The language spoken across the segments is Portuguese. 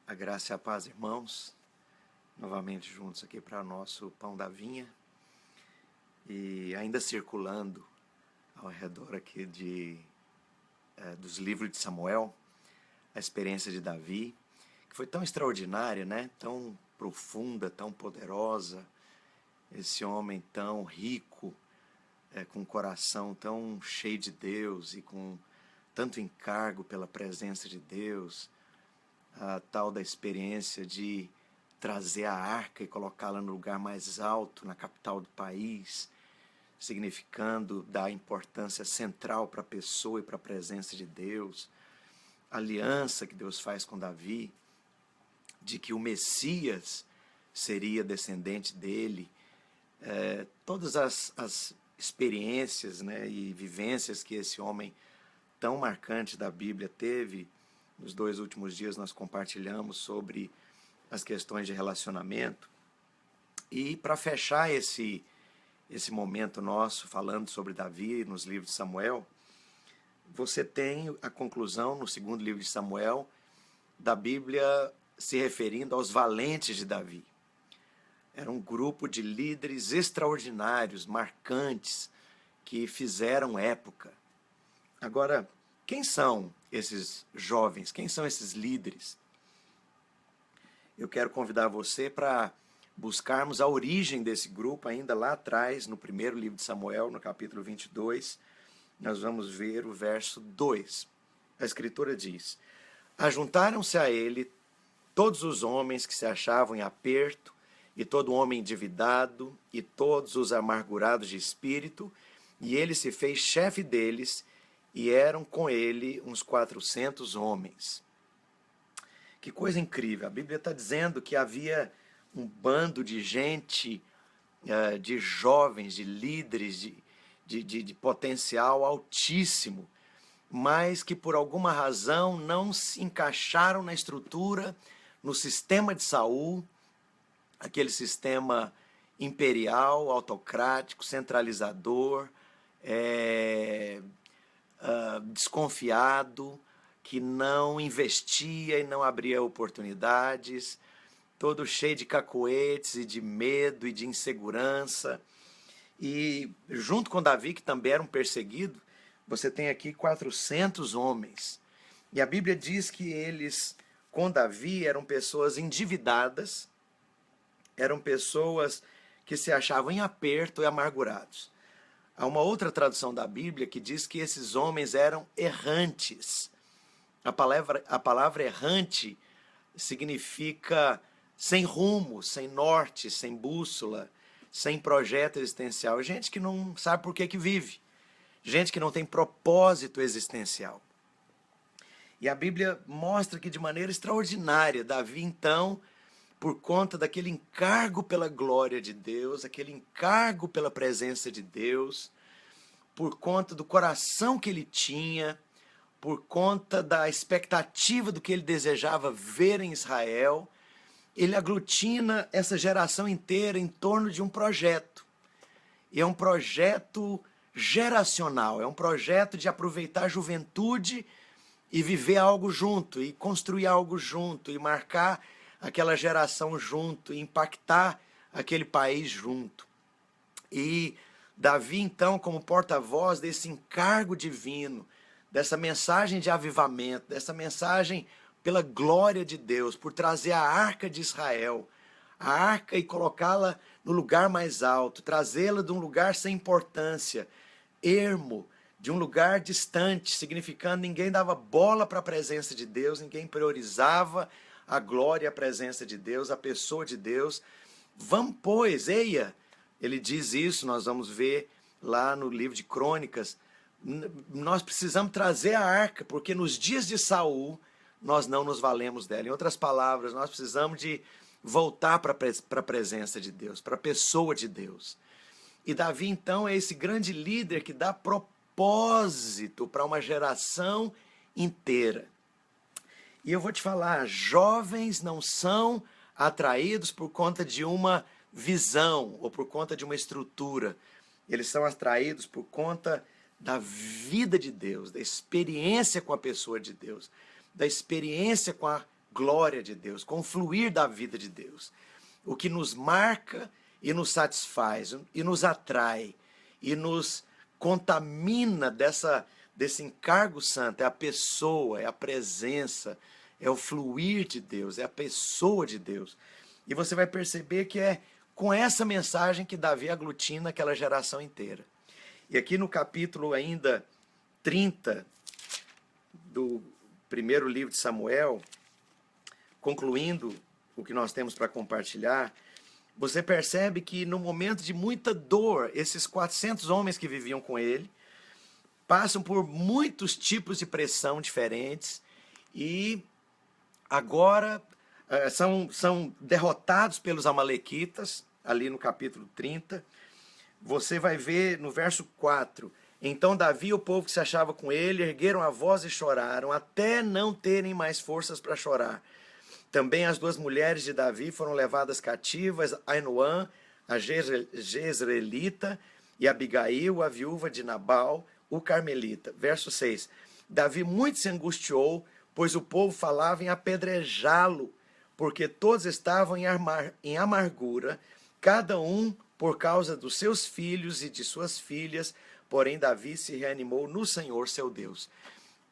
A graça e a paz, irmãos, novamente juntos aqui para o nosso Pão da Vinha e ainda circulando ao redor aqui dos livros de Samuel, a experiência de Davi, que foi tão extraordinária, né? Tão profunda, tão poderosa, esse homem tão rico, com um coração tão cheio de Deus e com tanto encargo pela presença de Deus, a tal da experiência de trazer a arca e colocá-la no lugar mais alto, na capital do país, significando dar importância central para a pessoa e para a presença de Deus, a aliança que Deus faz com Davi, de que o Messias seria descendente dele, todas as experiências, né, e vivências que esse homem tão marcante da Bíblia teve. Nos 2 últimos dias nós compartilhamos sobre as questões de relacionamento. E para fechar esse momento nosso falando sobre Davi nos livros de Samuel, você tem a conclusão no 2º livro de Samuel da Bíblia se referindo aos valentes de Davi. Era um grupo de líderes extraordinários, marcantes, que fizeram época. Agora, quem são esses jovens? Quem são esses líderes? Eu quero convidar você para buscarmos a origem desse grupo ainda lá atrás, no 1º livro de Samuel, no capítulo 22. Nós vamos ver o verso 2. A Escritura diz: Ajuntaram-se a ele todos os homens que se achavam em aperto, e todo homem endividado, e todos os amargurados de espírito, e ele se fez chefe deles, e eram com ele uns 400 homens. Que coisa incrível! A Bíblia está dizendo que havia um bando de gente, de jovens, de líderes, de potencial altíssimo, mas que por alguma razão não se encaixaram na estrutura, no sistema de Saul, aquele sistema imperial, autocrático, centralizador, desconfiado, que não investia e não abria oportunidades, todo cheio de cacoetes e de medo e de insegurança. E junto com Davi, que também era um perseguido, você tem aqui 400 homens. E a Bíblia diz que eles, com Davi, eram pessoas endividadas, eram pessoas que se achavam em aperto e amargurados. Há uma outra tradução da Bíblia que diz que esses homens eram errantes. A palavra errante significa sem rumo, sem norte, sem bússola, sem projeto existencial. Gente que não sabe por que vive. Gente que não tem propósito existencial. E a Bíblia mostra que de maneira extraordinária, Davi então, por conta daquele encargo pela glória de Deus, aquele encargo pela presença de Deus, por conta do coração que ele tinha, por conta da expectativa do que ele desejava ver em Israel, ele aglutina essa geração inteira em torno de um projeto. E é um projeto geracional, é um projeto de aproveitar a juventude e viver algo junto, e construir algo junto, e marcar aquela geração junto, e impactar aquele país junto. E Davi, então, como porta-voz desse encargo divino, dessa mensagem de avivamento, dessa mensagem pela glória de Deus, por trazer a arca de Israel, a arca e colocá-la no lugar mais alto, trazê-la de um lugar sem importância, ermo, de um lugar distante, significando ninguém dava bola para a presença de Deus, ninguém priorizava a glória e a presença de Deus, a pessoa de Deus. Vamos, pois, eia, ele diz isso, nós vamos ver lá no livro de Crônicas, nós precisamos trazer a arca, porque nos dias de Saul nós não nos valemos dela. Em outras palavras, nós precisamos de voltar para a presença de Deus, para a pessoa de Deus. E Davi, então, é esse grande líder que dá propósito para uma geração inteira. E eu vou te falar, jovens não são atraídos por conta de uma visão ou por conta de uma estrutura. Eles são atraídos por conta da vida de Deus, da experiência com a pessoa de Deus, da experiência com a glória de Deus, com o fluir da vida de Deus. O que nos marca e nos satisfaz, e nos atrai, e nos contamina desse encargo santo, é a pessoa, é a presença, é o fluir de Deus, é a pessoa de Deus. E você vai perceber que é com essa mensagem que Davi aglutina aquela geração inteira. E aqui no capítulo ainda 30 do primeiro livro de Samuel, concluindo o que nós temos para compartilhar, você percebe que no momento de muita dor, esses 400 homens que viviam com ele passam por muitos tipos de pressão diferentes e agora são derrotados pelos amalequitas, ali no capítulo 30. Você vai ver no verso 4: então Davi e o povo que se achava com ele ergueram a voz e choraram, até não terem mais forças para chorar. Também as 2 mulheres de Davi foram levadas cativas, Ainoã, a Jezreelita, e Abigail, a viúva de Nabal, o Carmelita. Verso 6: Davi muito se angustiou, pois o povo falava em apedrejá-lo, porque todos estavam em amargura, cada um por causa dos seus filhos e de suas filhas, porém Davi se reanimou no Senhor seu Deus.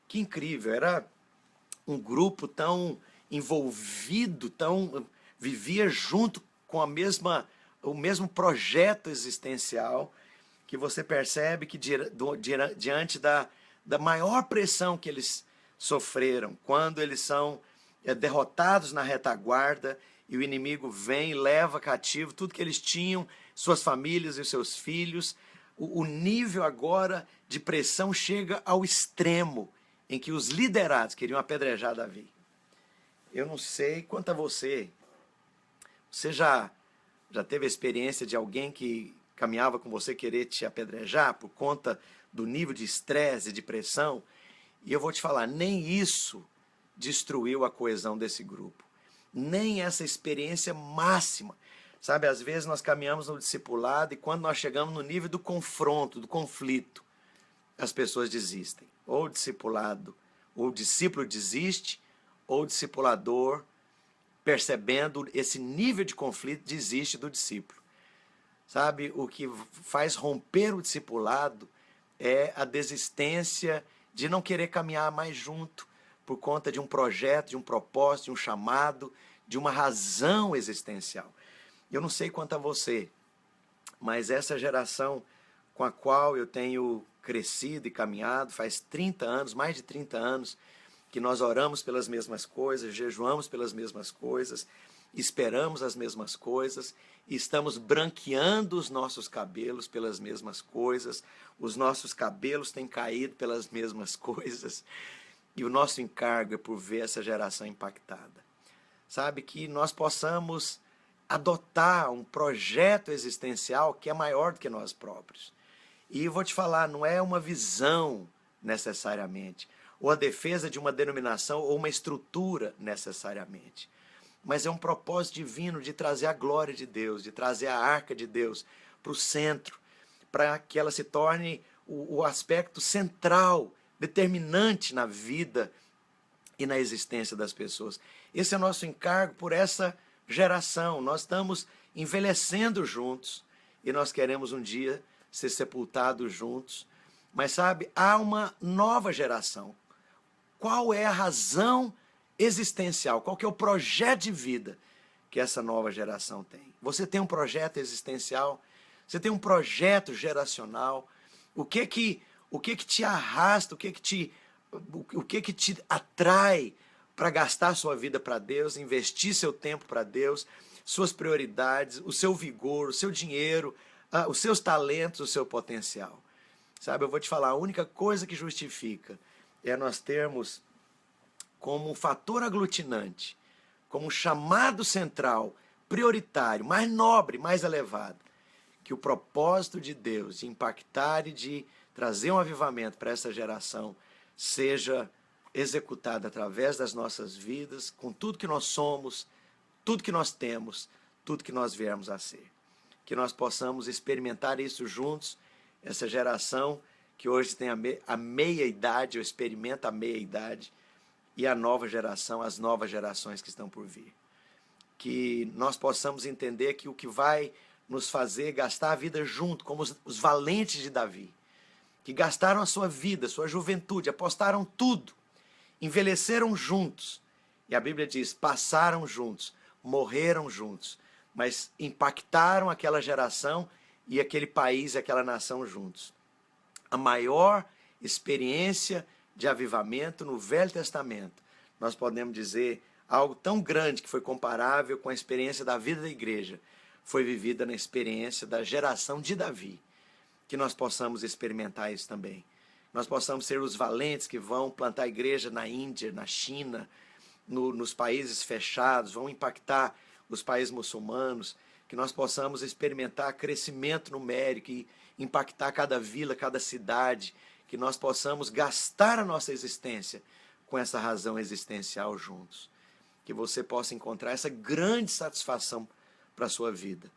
Que incrível, era um grupo tão envolvido, vivia junto com o mesmo projeto existencial, que você percebe que diante da maior pressão que eles sofreram, quando eles são derrotados na retaguarda e o inimigo vem e leva cativo tudo que eles tinham, suas famílias e seus filhos, o nível agora de pressão chega ao extremo em que os liderados queriam apedrejar Davi. Eu não sei quanto a você já teve a experiência de alguém que caminhava com você querer te apedrejar por conta do nível de estresse e de pressão? E eu vou te falar, nem isso destruiu a coesão desse grupo, nem essa experiência máxima. Sabe, às vezes nós caminhamos no discipulado e quando nós chegamos no nível do confronto, do conflito, as pessoas desistem. Ou o discipulado, ou o discípulo desiste, ou o discipulador, percebendo esse nível de conflito, desiste do discípulo. Sabe, o que faz romper o discipulado é a desistência de não querer caminhar mais junto por conta de um projeto, de um propósito, de um chamado, de uma razão existencial. Eu não sei quanto a você, mas essa geração com a qual eu tenho crescido e caminhado, faz 30 anos, mais de 30 anos, que nós oramos pelas mesmas coisas, jejuamos pelas mesmas coisas, esperamos as mesmas coisas, e estamos branqueando os nossos cabelos pelas mesmas coisas, os nossos cabelos têm caído pelas mesmas coisas, e o nosso encargo é por ver essa geração impactada. Sabe, que nós possamos adotar um projeto existencial que é maior do que nós próprios. E eu vou te falar, não é uma visão necessariamente, ou a defesa de uma denominação ou uma estrutura necessariamente, mas é um propósito divino de trazer a glória de Deus, de trazer a arca de Deus para o centro, para que ela se torne o aspecto central, determinante na vida e na existência das pessoas. Esse é o nosso encargo por essa geração. Nós estamos envelhecendo juntos e nós queremos um dia ser sepultados juntos. Mas sabe, há uma nova geração. Qual é a razão existencial? Qual que é o projeto de vida que essa nova geração tem? Você tem um projeto existencial? Você tem um projeto geracional? O que que te arrasta? O que que te atrai para gastar sua vida para Deus, investir seu tempo para Deus, suas prioridades, o seu vigor, o seu dinheiro, os seus talentos, o seu potencial? Sabe, eu vou te falar, a única coisa que justifica é nós termos como um fator aglutinante, como um chamado central, prioritário, mais nobre, mais elevado, que o propósito de Deus de impactar e de trazer um avivamento para essa geração seja executado através das nossas vidas, com tudo que nós somos, tudo que nós temos, tudo que nós viermos a ser. Que nós possamos experimentar isso juntos, essa geração que hoje tem a meia-idade, ou experimenta a meia-idade, e a nova geração, as novas gerações que estão por vir. Que nós possamos entender que o que vai nos fazer gastar a vida junto, como os valentes de Davi, que gastaram a sua vida, sua juventude, apostaram tudo, envelheceram juntos. E a Bíblia diz, passaram juntos, morreram juntos, mas impactaram aquela geração e aquele país e aquela nação juntos. A maior experiência de avivamento no Velho Testamento, nós podemos dizer algo tão grande que foi comparável com a experiência da vida da igreja, foi vivida na experiência da geração de Davi. Que nós possamos experimentar isso também. Nós possamos ser os valentes que vão plantar igreja na Índia, na China, nos países fechados, vão impactar os países muçulmanos, que nós possamos experimentar crescimento numérico e impactar cada vila, cada cidade, que nós possamos gastar a nossa existência com essa razão existencial juntos. Que você possa encontrar essa grande satisfação para a sua vida,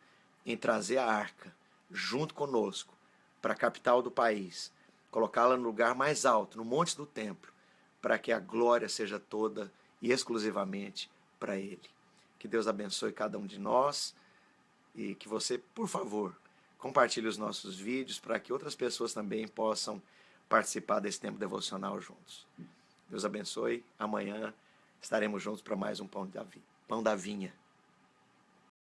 em trazer a arca junto conosco para a capital do país, colocá-la no lugar mais alto, no monte do templo, para que a glória seja toda e exclusivamente para Ele. Que Deus abençoe cada um de nós e que você, por favor, compartilhe os nossos vídeos para que outras pessoas também possam participar desse tempo devocional juntos. Deus abençoe. Amanhã estaremos juntos para mais um Pão da Vinha.